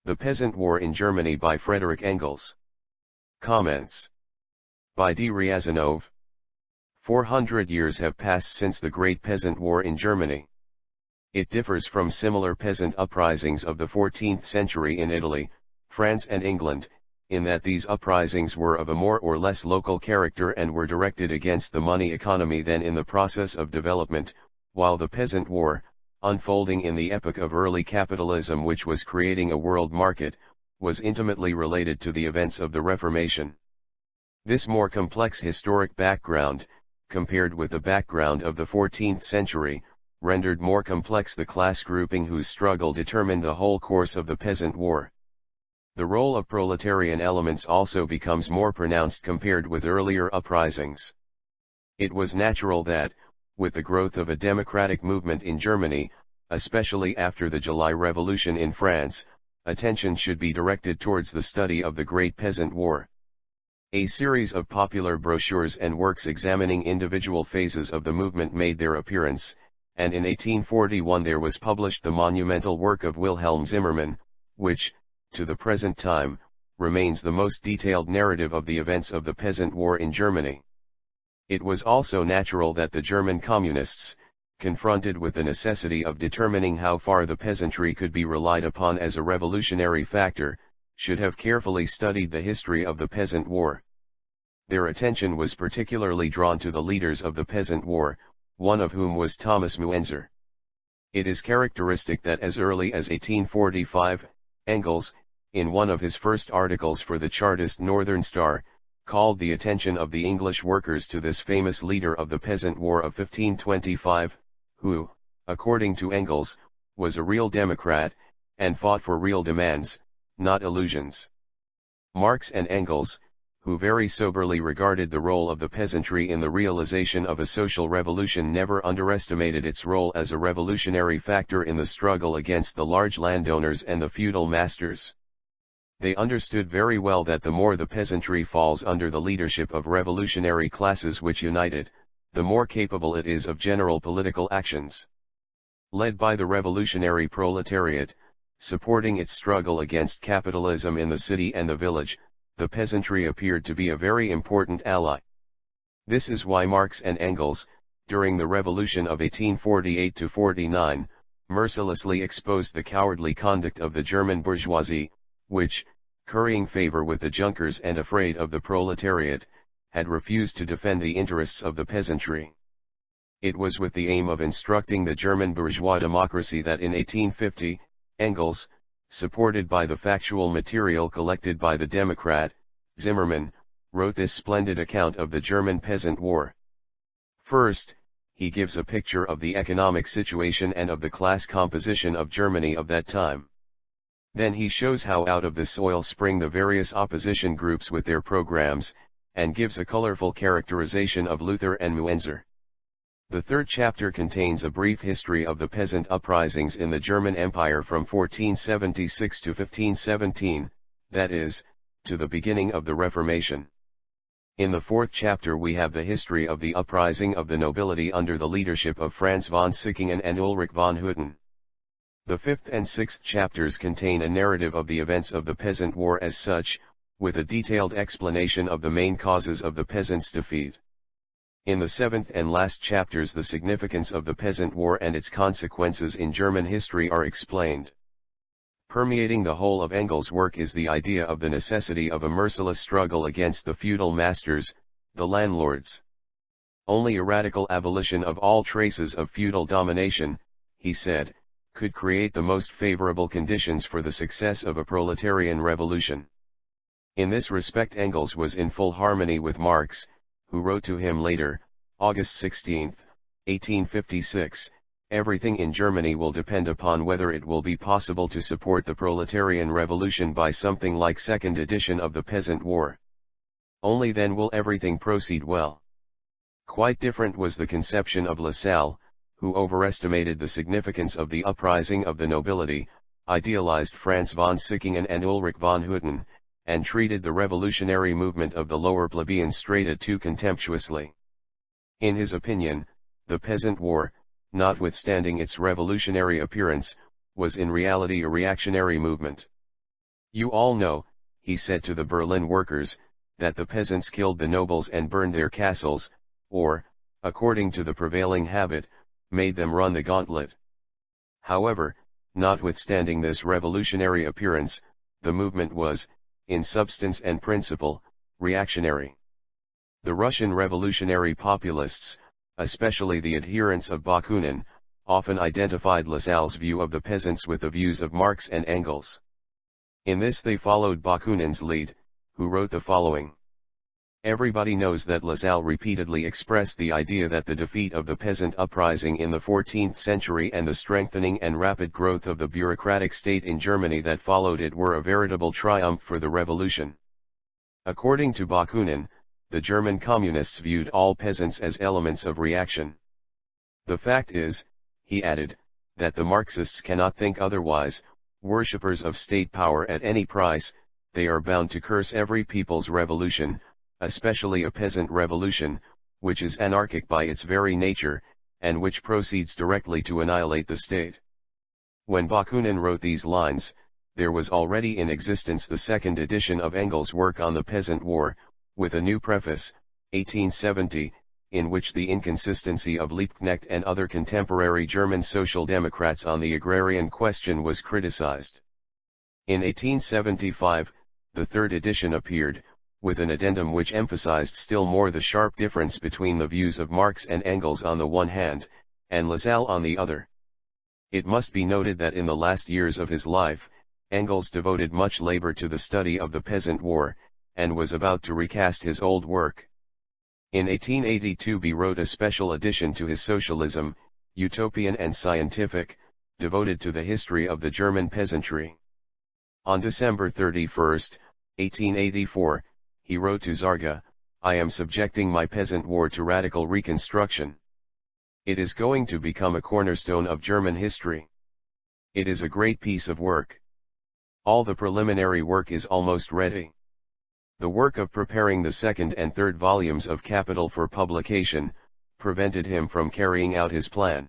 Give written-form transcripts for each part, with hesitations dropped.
The Peasant War in Germany by Frederick Engels. Comments. By D. Riazanov. 400 years have passed since the Great Peasant War in Germany. It differs from similar peasant uprisings of the 14th century in Italy, France and England, in that these uprisings were of a more or less local character and were directed against the money economy than in the process of development, while the Peasant War, unfolding in the epoch of early capitalism which was creating a world market, was intimately related to the events of the Reformation. This more complex historic background, compared with the background of the 14th century, rendered more complex the class grouping whose struggle determined the whole course of the Peasant War. The role of proletarian elements also becomes more pronounced compared with earlier uprisings. It was natural that, with the growth of a democratic movement in Germany, especially after the July Revolution in France, attention should be directed towards the study of the Great Peasant War. A series of popular brochures and works examining individual phases of the movement made their appearance, and in 1841 there was published the monumental work of Wilhelm Zimmermann, which, to the present time, remains the most detailed narrative of the events of the Peasant War in Germany. It was also natural that the German communists, confronted with the necessity of determining how far the peasantry could be relied upon as a revolutionary factor, should have carefully studied the history of the Peasant War. Their attention was particularly drawn to the leaders of the Peasant War, one of whom was Thomas Müntzer. It is characteristic that as early as 1845, Engels, in one of his first articles for the Chartist Northern Star, called the attention of the English workers to this famous leader of the Peasant War of 1525, who, according to Engels, was a real democrat, and fought for real demands, not illusions. Marx and Engels, who very soberly regarded the role of the peasantry in the realization of a social revolution, never underestimated its role as a revolutionary factor in the struggle against the large landowners and the feudal masters. They understood very well that the more the peasantry falls under the leadership of revolutionary classes which united, the more capable it is of general political actions. Led by the revolutionary proletariat, supporting its struggle against capitalism in the city and the village, the peasantry appeared to be a very important ally. This is why Marx and Engels, during the revolution of 1848–49, mercilessly exposed the cowardly conduct of the German bourgeoisie, which, currying favor with the Junkers and afraid of the proletariat, had refused to defend the interests of the peasantry. It was with the aim of instructing the German bourgeois democracy that in 1850, Engels, supported by the factual material collected by the Democrat, Zimmermann, wrote this splendid account of the German Peasant War. First, he gives a picture of the economic situation and of the class composition of Germany of that time. Then he shows how out of the soil spring the various opposition groups with their programs, and gives a colorful characterization of Luther and Müntzer. The third chapter contains a brief history of the peasant uprisings in the German Empire from 1476 to 1517, that is, to the beginning of the Reformation. In the fourth chapter we have the history of the uprising of the nobility under the leadership of Franz von Sickingen and Ulrich von Hutten. The fifth and sixth chapters contain a narrative of the events of the Peasant War as such, with a detailed explanation of the main causes of the peasants' defeat. In the seventh and last chapters the significance of the Peasant War and its consequences in German history are explained. Permeating the whole of Engels' work is the idea of the necessity of a merciless struggle against the feudal masters, the landlords. Only a radical abolition of all traces of feudal domination, he said, could create the most favorable conditions for the success of a proletarian revolution. In this respect Engels was in full harmony with Marx, who wrote to him later, August 16, 1856, "Everything in Germany will depend upon whether it will be possible to support the proletarian revolution by something like second edition of the Peasant War. Only then will everything proceed well." Quite different was the conception of Lassalle, who overestimated the significance of the uprising of the nobility, idealized Franz von Sickingen and Ulrich von Hutten, and treated the revolutionary movement of the lower plebeian strata too contemptuously. In his opinion, the Peasant War, notwithstanding its revolutionary appearance, was in reality a reactionary movement. You all know, he said to the Berlin workers, that the peasants killed the nobles and burned their castles, or, according to the prevailing habit, made them run the gauntlet. However, notwithstanding this revolutionary appearance, the movement was, in substance and principle, reactionary. The Russian revolutionary populists, especially the adherents of Bakunin, often identified Lassalle's view of the peasants with the views of Marx and Engels. In this they followed Bakunin's lead, who wrote the following. Everybody knows that Lassalle repeatedly expressed the idea that the defeat of the peasant uprising in the 14th century and the strengthening and rapid growth of the bureaucratic state in Germany that followed it were a veritable triumph for the revolution. According to Bakunin, the German communists viewed all peasants as elements of reaction. The fact is, he added, that the Marxists cannot think otherwise. Worshippers of state power at any price, they are bound to curse every people's revolution, especially a peasant revolution, which is anarchic by its very nature, and which proceeds directly to annihilate the state. When Bakunin wrote these lines, there was already in existence the second edition of Engels' work on the Peasant War, with a new preface, 1870, in which the inconsistency of Liebknecht and other contemporary German Social Democrats on the agrarian question was criticized. In 1875, the third edition appeared, with an addendum which emphasized still more the sharp difference between the views of Marx and Engels on the one hand, and Lassalle on the other. It must be noted that in the last years of his life, Engels devoted much labor to the study of the Peasant War, and was about to recast his old work. In 1882 he wrote a special addition to his Socialism, utopian and scientific, devoted to the history of the German peasantry. On December 31, 1884, he wrote to Zarga, I am subjecting my Peasant War to radical reconstruction. It is going to become a cornerstone of German history. It is a great piece of work. All the preliminary work is almost ready. The work of preparing the second and third volumes of Capital for publication, prevented him from carrying out his plan.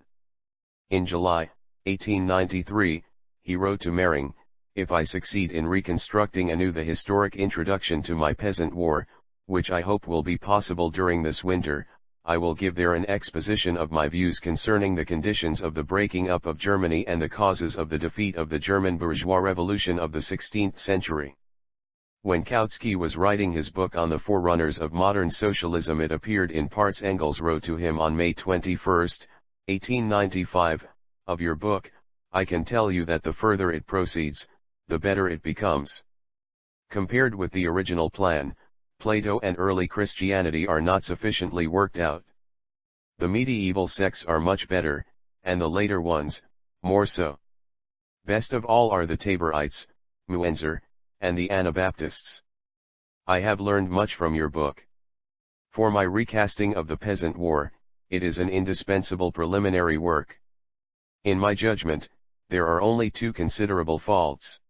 In July, 1893, he wrote to Mering, if I succeed in reconstructing anew the historic introduction to my Peasant War, which I hope will be possible during this winter, I will give there an exposition of my views concerning the conditions of the breaking up of Germany and the causes of the defeat of the German bourgeois revolution of the 16th century. When Kautsky was writing his book on the forerunners of modern socialism, it appeared in parts. Engels wrote to him on May 21, 1895, of your book, I can tell you that the further it proceeds, the better it becomes. Compared with the original plan, Plato and early Christianity are not sufficiently worked out. The medieval sects are much better, and the later ones, more so. Best of all are the Taborites, Muenzer, and the Anabaptists. I have learned much from your book. For my recasting of the Peasant War, it is an indispensable preliminary work. In my judgment, there are only two considerable faults.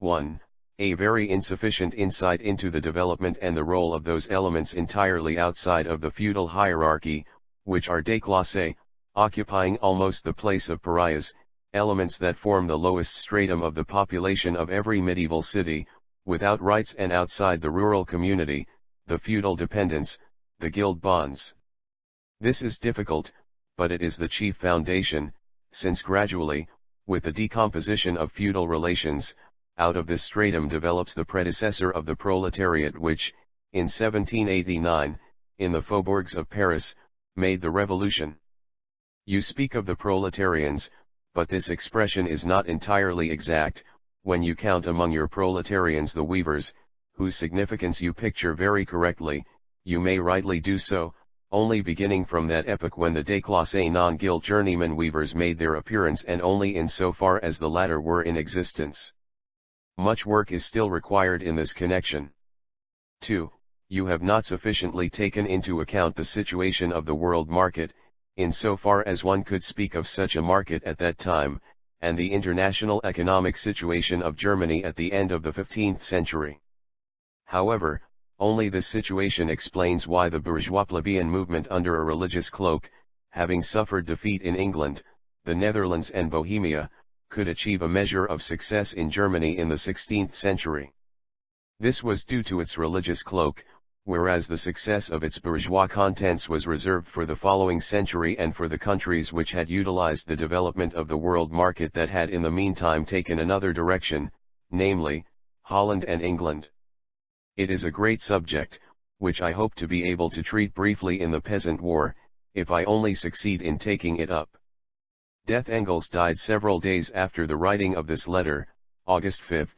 1. A very insufficient insight into the development and the role of those elements entirely outside of the feudal hierarchy, which are déclassés, occupying almost the place of pariahs, elements that form the lowest stratum of the population of every medieval city, without rights and outside the rural community, the feudal dependence, the guild bonds. This is difficult, but it is the chief foundation, since gradually, with the decomposition of feudal relations, out of this stratum develops the predecessor of the proletariat which, in 1789, in the faubourgs of Paris, made the revolution. You speak of the proletarians, but this expression is not entirely exact. When you count among your proletarians the weavers, whose significance you picture very correctly, you may rightly do so, only beginning from that epoch when the déclassé non-guild journeyman weavers made their appearance and only in so far as the latter were in existence. Much work is still required in this connection. 2. You have not sufficiently taken into account the situation of the world market, in so far as one could speak of such a market at that time, and the international economic situation of Germany at the end of the 15th century. However, only this situation explains why the bourgeois plebeian movement under a religious cloak, having suffered defeat in England, the Netherlands and Bohemia, could achieve a measure of success in Germany in the 16th century. This was due to its religious cloak, whereas the success of its bourgeois contents was reserved for the following century and for the countries which had utilized the development of the world market that had in the meantime taken another direction, namely, Holland and England. It is a great subject, which I hope to be able to treat briefly in the Peasant War, if I only succeed in taking it up. Death. Engels died several days after the writing of this letter, August 5,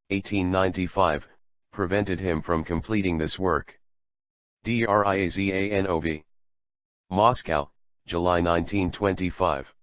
1895, prevented him from completing this work. Riazanov. Moscow, July 1925.